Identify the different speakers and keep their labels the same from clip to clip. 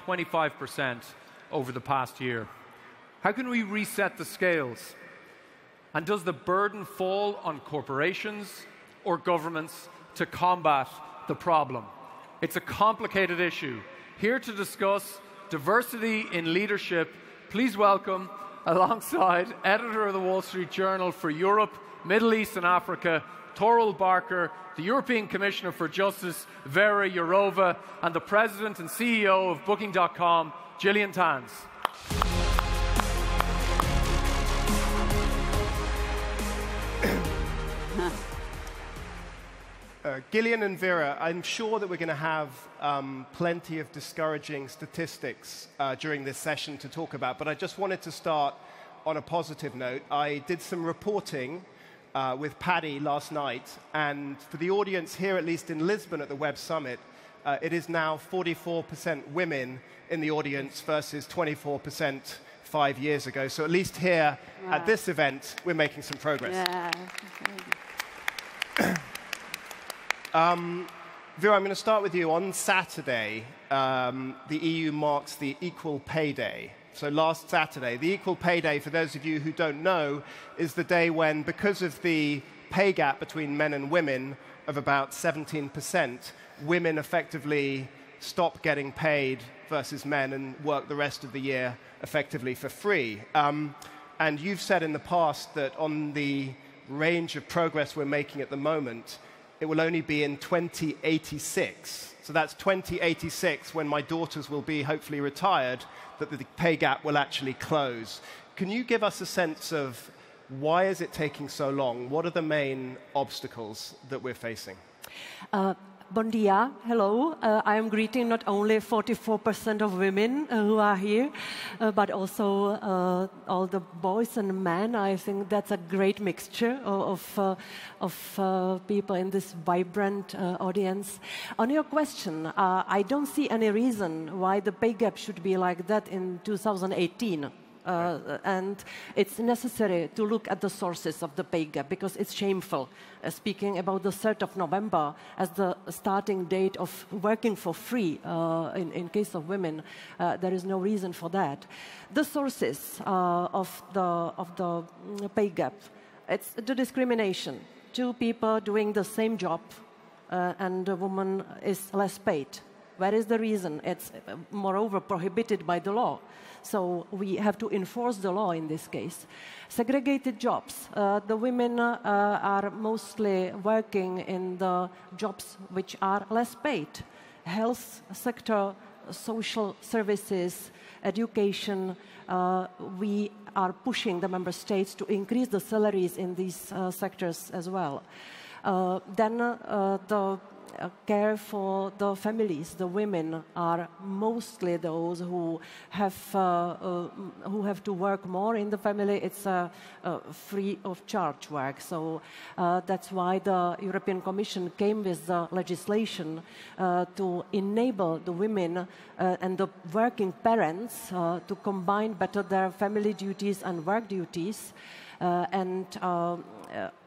Speaker 1: 25% over the past year. How can we reset the scales? And does the burden fall on corporations or governments to combat the problem? It's a complicated issue. Here to discuss diversity in leadership, please welcome, alongside editor of the Wall Street Journal for Europe, Middle East and Africa, Thorold Barker, the European Commissioner for Justice, Vera, Jourova, and the President and CEO of Booking.com, Gillian Tans.
Speaker 2: Gillian and Vera, I'm sure that we're going to have plenty of discouraging statistics during this session to talk about, but I just wanted to start on a positive note. I did some reporting with Paddy last night, and for the audience here, at least in Lisbon at the Web Summit, it is now 44% women in the audience versus 24% 5 years ago. So at least here at this event, we're making some progress.
Speaker 3: Yeah.
Speaker 2: Vera, I'm going to start with you. On Saturday, the EU marks the Equal Pay Day. So last Saturday, the Equal Pay Day, for those of you who don't know, is the day when, because of the pay gap between men and women of about 17%, women effectively stop getting paid versus men and work the rest of the year effectively for free. And you've said in the past that on the range of progress we're making at the moment, it will only be in 2086. So that's 2086, when my daughters will be hopefully retired, that the pay gap will actually close. Can you give us a sense of why is it taking so long? What are the main obstacles that we're facing?
Speaker 3: Bon dia, hello. I am greeting not only 44% of women who are here, but also all the boys and men. I think that's a great mixture of people in this vibrant audience. On your question, I don't see any reason why the pay gap should be like that in 2018. And it's necessary to look at the sources of the pay gap because it's shameful. Speaking about the 3rd of November as the starting date of working for free in case of women, there is no reason for that. The sources of the pay gap, it's the discrimination. Two people doing the same job and the woman is less paid. Where is the reason? It's moreover prohibited by the law. So we have to enforce the law in this case. Segregated jobs. The women are mostly working in the jobs which are less paid. Health sector, social services, education. We are pushing the member states to increase the salaries in these sectors as well. Then the care for the families. The women are mostly those who have to work more in the family. It's free of charge work. So that's why the European Commission came with the legislation to enable the women and the working parents to combine better their family duties and work duties.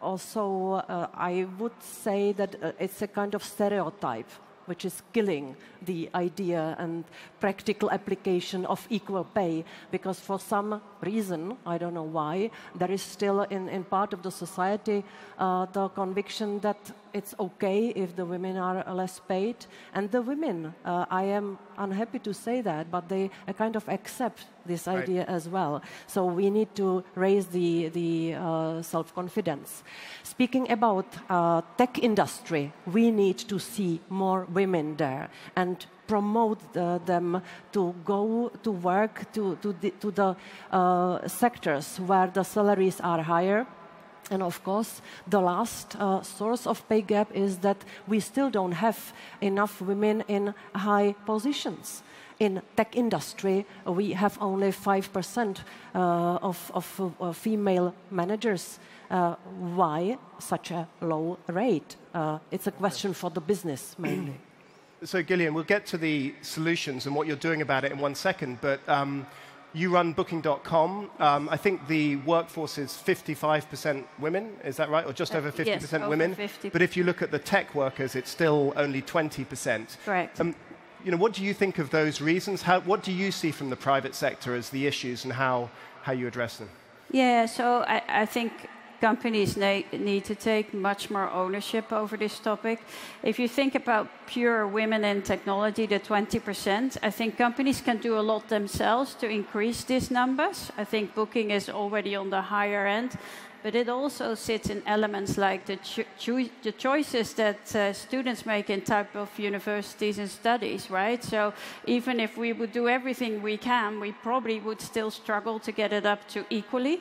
Speaker 3: Also, I would say that it's a kind of stereotype which is killing the idea and practical application of equal pay, because for some reason, I don't know why, there is still in part of the society the conviction that it's okay if the women are less paid. And the women, I am unhappy to say that, but they kind of accept this idea as well. So we need to raise the self-confidence. Speaking about tech industry, we need to see more women there and promote them to go to work to the sectors where the salaries are higher. And of course, the last source of pay gap is that we still don't have enough women in high positions. In tech industry, we have only 5% of female managers. Why such a low rate? It's a question for the business mainly.
Speaker 2: So, Gillian, we'll get to the solutions and what you're doing about it in 1 second, but you run Booking.com. I think the workforce is 55% women, is that right? Or just over 50%
Speaker 4: yes,
Speaker 2: women?
Speaker 4: Over 50%.
Speaker 2: But if you look at the tech workers, it's still only 20%.
Speaker 4: Correct.
Speaker 2: what do you think of those reasons? What do you see from the private sector as the issues and how you address them?
Speaker 4: Yeah, so I think companies need to take much more ownership over this topic. If you think about pure women in technology, the 20%, I think companies can do a lot themselves to increase these numbers. I think booking is already on the higher end, but it also sits in elements like the choices that students make in type of universities and studies, right? So even if we would do everything we can, we probably would still struggle to get it up to equally.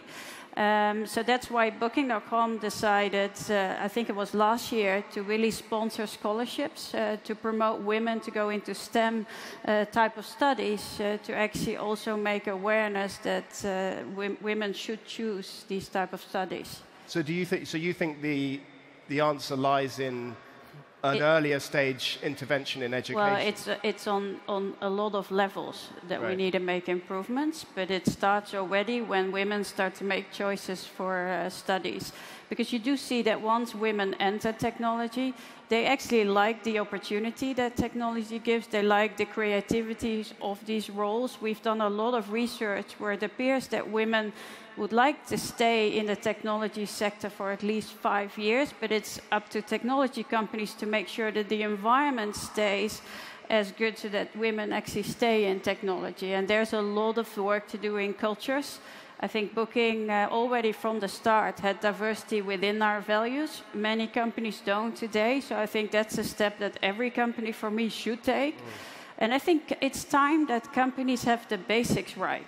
Speaker 4: So that's why Booking.com decided, I think it was last year, to really sponsor scholarships to promote women to go into STEM type of studies, to actually also make awareness that women should choose these type of studies.
Speaker 2: So do you think the answer lies in an earlier stage intervention in education?
Speaker 4: Well, it's on a lot of levels that we need to make improvements, but it starts already when women start to make choices for studies. Because you do see that once women enter technology, they actually like the opportunity that technology gives. They like the creativity of these roles. We've done a lot of research where it appears that women would like to stay in the technology sector for at least 5 years, but it's up to technology companies to make sure that the environment stays as good so that women actually stay in technology. And there's a lot of work to do in cultures. I think Booking already from the start had diversity within our values. Many companies don't today, so I think that's a step that every company for me should take. And I think it's time that companies have the basics right.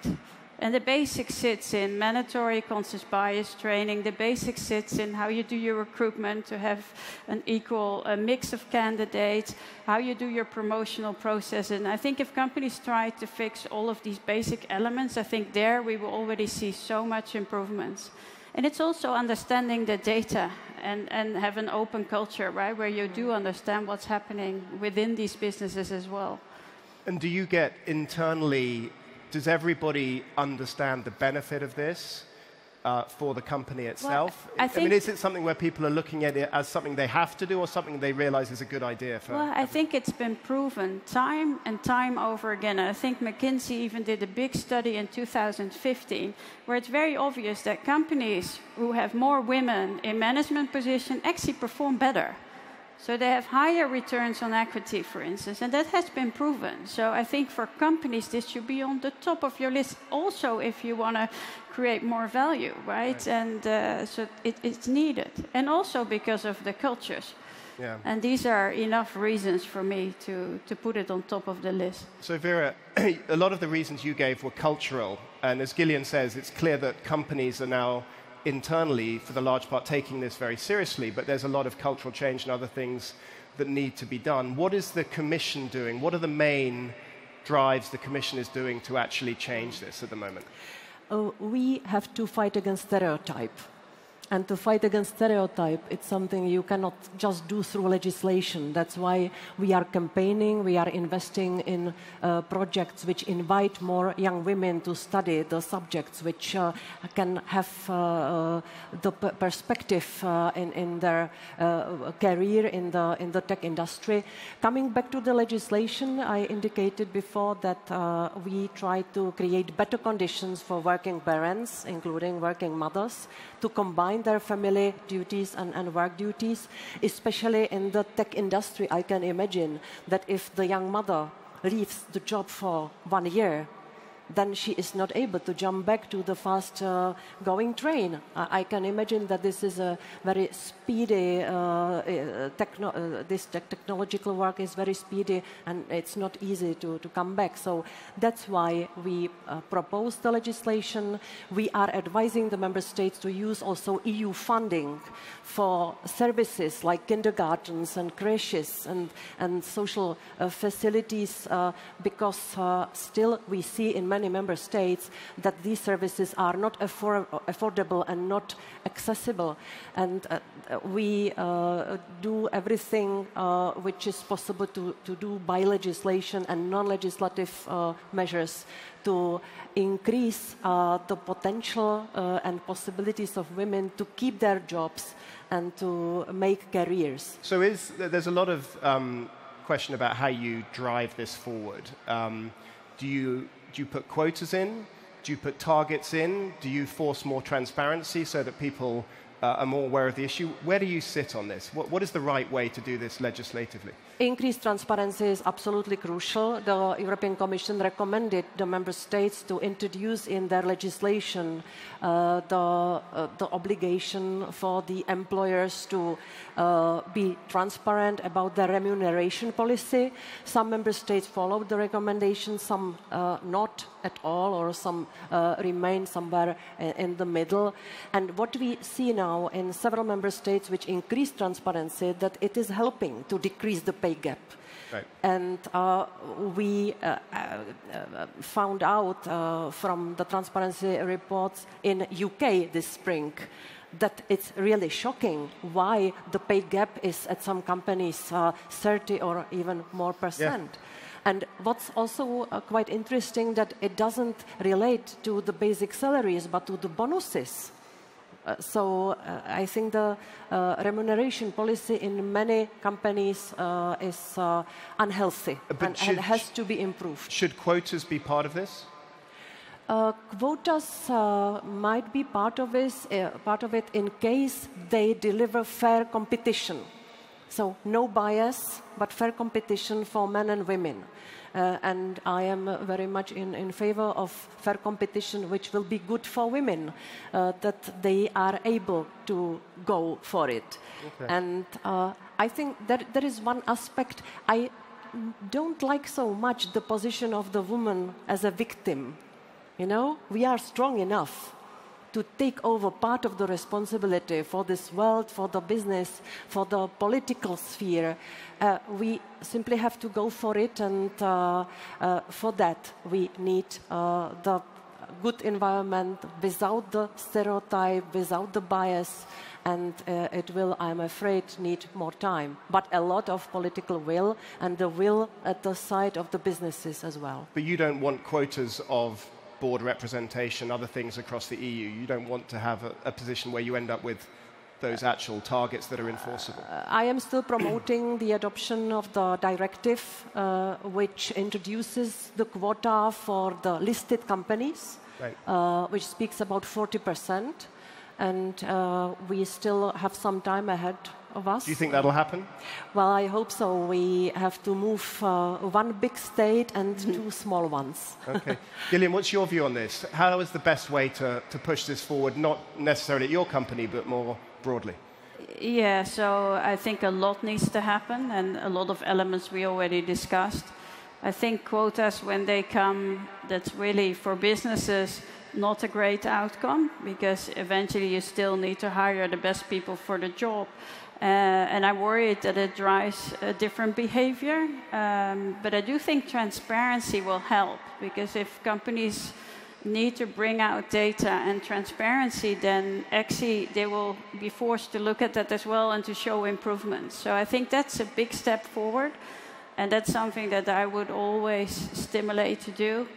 Speaker 4: And the basics sits in mandatory conscious bias training. The basics sits in how you do your recruitment to have an equal mix of candidates, how you do your promotional process. And I think if companies try to fix all of these basic elements, I think there we will already see so much improvements. And it's also understanding the data and have an open culture, right, where you do understand what's happening within these businesses as well.
Speaker 2: And do you get internally... Does everybody understand the benefit of this for the company itself?
Speaker 4: Well, I mean,
Speaker 2: is it something where people are looking at it as something they have to do or something they realize is a good idea for?
Speaker 4: Well, I think it's been proven time and time over again. I think McKinsey even did a big study in 2015 where it's very obvious that companies who have more women in management positions actually perform better. So they have higher returns on equity, for instance, and that has been proven. So I think for companies, this should be on the top of your list also if you want to create more value, right? And so it's needed. And also because of the cultures.
Speaker 2: Yeah.
Speaker 4: And these are enough reasons for me to put it on top of the list.
Speaker 2: So Vera, a lot of the reasons you gave were cultural. And as Gillian says, it's clear that companies are now internally, for the large part, taking this very seriously, but there's a lot of cultural change and other things that need to be done. What is the Commission doing? What are the main drives the Commission is doing to actually change this at the moment?
Speaker 3: We have to fight against stereotype. And to fight against stereotype, it's something you cannot just do through legislation. That's why we are campaigning, we are investing in projects which invite more young women to study the subjects which can have the perspective in their career in the tech industry. Coming back to the legislation, I indicated before that we try to create better conditions for working parents, including working mothers, to combine their family duties and work duties, especially in the tech industry. I can imagine that if the young mother leaves the job for 1 year, then she is not able to jump back to the fast-going train. I can imagine that this is a very speedy, this technological work is very speedy and it's not easy to come back. So that's why we propose the legislation. We are advising the member states to use also EU funding for services like kindergartens and creches and social facilities because still we see in many member states that these services are not affordable and not accessible. And we do everything which is possible to do by legislation and non-legislative measures to increase the potential and possibilities of women to keep their jobs and to make careers.
Speaker 2: So there's a lot of question about how you drive this forward. Do you put quotas in? Do you put targets in? Do you force more transparency so that people are more aware of the issue? Where do you sit on this? What is the right way to do this legislatively?
Speaker 3: Increased transparency is absolutely crucial. The European Commission recommended the member states to introduce in their legislation the obligation for the employers to be transparent about their remuneration policy. Some member states followed the recommendation, some not at all, or some remain somewhere in the middle. And what we see now in several member states which increase transparency, that it is helping to decrease the pay gap.
Speaker 2: Right.
Speaker 3: And we found out from the transparency reports in UK this spring that it's really shocking why the pay gap is at some companies 30 or even more percent.
Speaker 2: Yeah.
Speaker 3: And what's also quite interesting that it doesn't relate to the basic salaries but to the bonuses. So I think the remuneration policy in many companies is unhealthy and has to be improved.
Speaker 2: Should quotas be part of this?
Speaker 3: Quotas might be part of it in case they deliver fair competition. So no bias, but fair competition for men and women. And I am very much in favor of fair competition, which will be good for women, that they are able to go for it. Okay. And I think that there is one aspect. I don't like so much the position of the woman as a victim. You know, we are strong enough to take over part of the responsibility for this world, for the business, for the political sphere. We simply have to go for it, and for that we need the good environment without the stereotype, without the bias, and it will, I'm afraid, need more time. But a lot of political will, and the will at the side of the businesses as well.
Speaker 2: But you don't want quotas of board representation, other things across the EU. You don't want to have a position where you end up with those actual targets that are enforceable.
Speaker 3: I am still promoting the adoption of the directive which introduces the quota for the listed companies, right. Which speaks about 40%. And we still have some time ahead of us.
Speaker 2: Do you think that'll happen?
Speaker 3: Well, I hope so. We have to move one big state and two small ones.
Speaker 2: Okay. Gillian, what's your view on this? How is the best way to push this forward, not necessarily at your company, but more broadly?
Speaker 4: Yeah, so I think a lot needs to happen, and a lot of elements we already discussed. I think quotas, when they come, that's really for businesses not a great outcome, because eventually you still need to hire the best people for the job. And I'm worried that it drives a different behavior. But I do think transparency will help, because if companies need to bring out data and transparency, then actually they will be forced to look at that as well and to show improvements. So I think that's a big step forward. And that's something that I would always stimulate to do.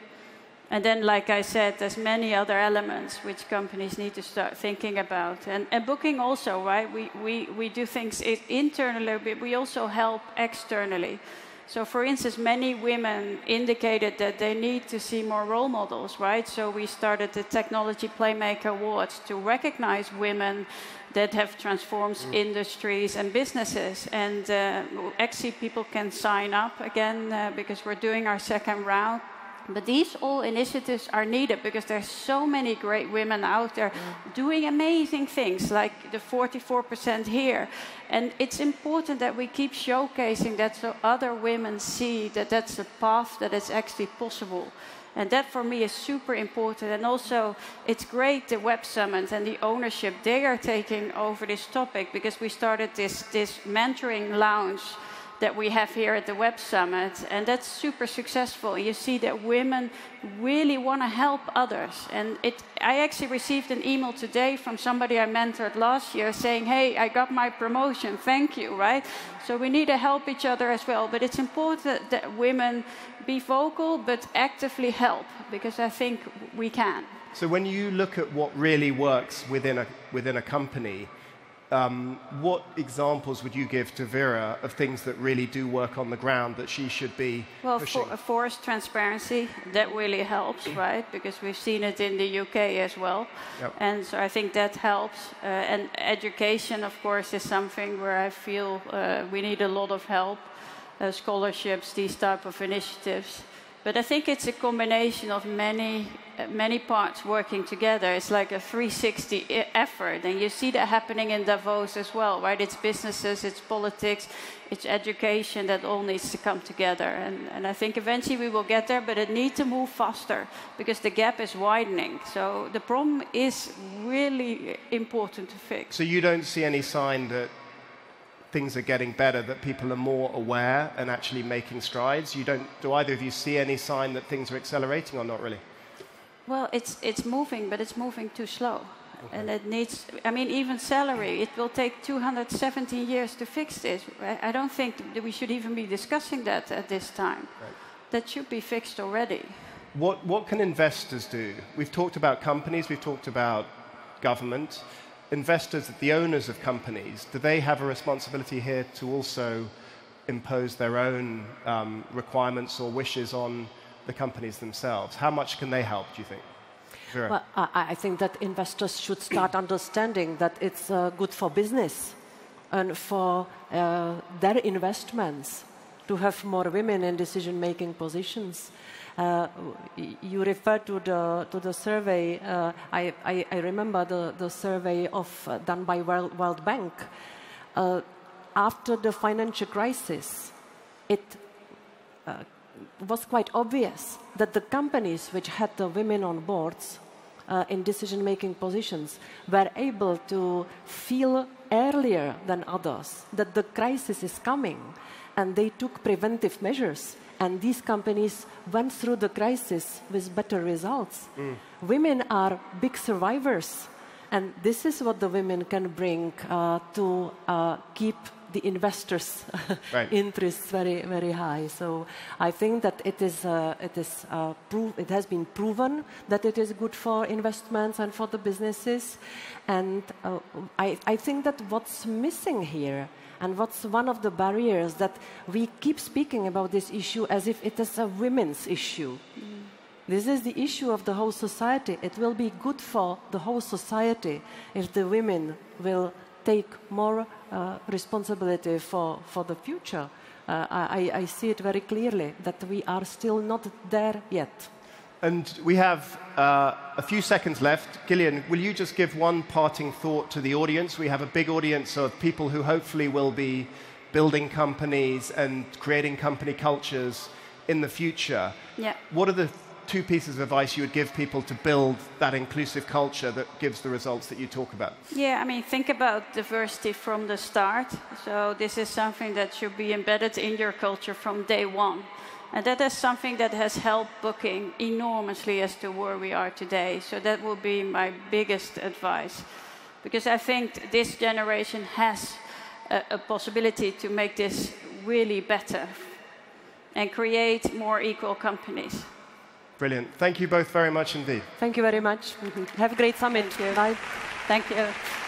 Speaker 4: And then, like I said, there's many other elements which companies need to start thinking about. And booking also, right? We do things internally, but we also help externally. So, for instance, many women indicated that they need to see more role models, right? So we started the Technology Playmaker Awards to recognize women that have transformed industries and businesses. And actually, people can sign up again because we're doing our second round. But these all initiatives are needed because there's so many great women out there doing amazing things, like the 44% here. And it's important that we keep showcasing that so other women see that that's a path that is actually possible. And that for me is super important. And also, it's great, the Web Summit and the ownership they are taking over this topic, because we started this mentoring lounge that we have here at the Web Summit, and that's super successful. You see that women really want to help others. And I actually received an email today from somebody I mentored last year saying, hey, I got my promotion, thank you, right? So we need to help each other as well. But it's important that women be vocal, but actively help, because I think we can.
Speaker 2: So when you look at what really works within a company, what examples would you give to Vera of things that really do work on the ground that she should be pushing?
Speaker 4: Well, forced transparency, that really helps, right? Because we've seen it in the UK as well.
Speaker 2: Yep.
Speaker 4: And so I think that helps. And education, of course, is something where I feel we need a lot of help. Scholarships, these type of initiatives. But I think it's a combination of many parts working together. It's like a 360 effort, and you see that happening in Davos as well, right? It's businesses, it's politics, it's education that all needs to come together. And I think eventually we will get there, but it needs to move faster because the gap is widening. So the problem is really important to fix.
Speaker 2: So you don't see any sign that things are getting better, that people are more aware and actually making strides? Do either of you see any sign that things are accelerating or not really?
Speaker 4: Well, it's moving, but it's moving too slow. Okay. And it needs, I mean, even salary, it will take 217 years to fix this. I don't think that we should even be discussing that at this time. Right. That should be fixed already.
Speaker 2: What can investors do? We've talked about companies, we've talked about government. Investors, the owners of companies, do they have a responsibility here to also impose their own requirements or wishes on the companies themselves? How much can they help, do you think? Vera?
Speaker 3: Well, I think that investors should start understanding that it's good for business and for their investments to have more women in decision-making positions. You referred to the survey. I remember the survey done by World Bank. After the financial crisis, it was quite obvious that the companies which had the women on boards in decision-making positions were able to feel earlier than others that the crisis is coming, and they took preventive measures. And these companies went through the crisis with better results. Women are big survivors. And this is what the women can bring to keep the investors' interests very, very high. So I think that it has been proven that it is good for investments and for the businesses. And I think that what's missing here, and what's one of the barriers, that we keep speaking about this issue as if it is a women's issue. This is the issue of the whole society. It will be good for the whole society if the women will take more responsibility for the future. I see it very clearly that we are still not there yet.
Speaker 2: And we have a few seconds left. Gillian, will you just give one parting thought to the audience? We have a big audience of people who hopefully will be building companies and creating company cultures in the future.
Speaker 4: Yeah.
Speaker 2: What are the two pieces of advice you would give people to build that inclusive culture that gives the results that you talk about?
Speaker 4: Yeah, I mean, think about diversity from the start. So this is something that should be embedded in your culture from day one. And that is something that has helped Booking enormously as to where we are today. So that will be my biggest advice. Because I think this generation has a possibility to make this really better and create more equal companies.
Speaker 2: Brilliant. Thank you both very much indeed.
Speaker 3: Thank you very much. Have a great summit.
Speaker 4: Thank you.
Speaker 3: Bye.
Speaker 4: Thank you.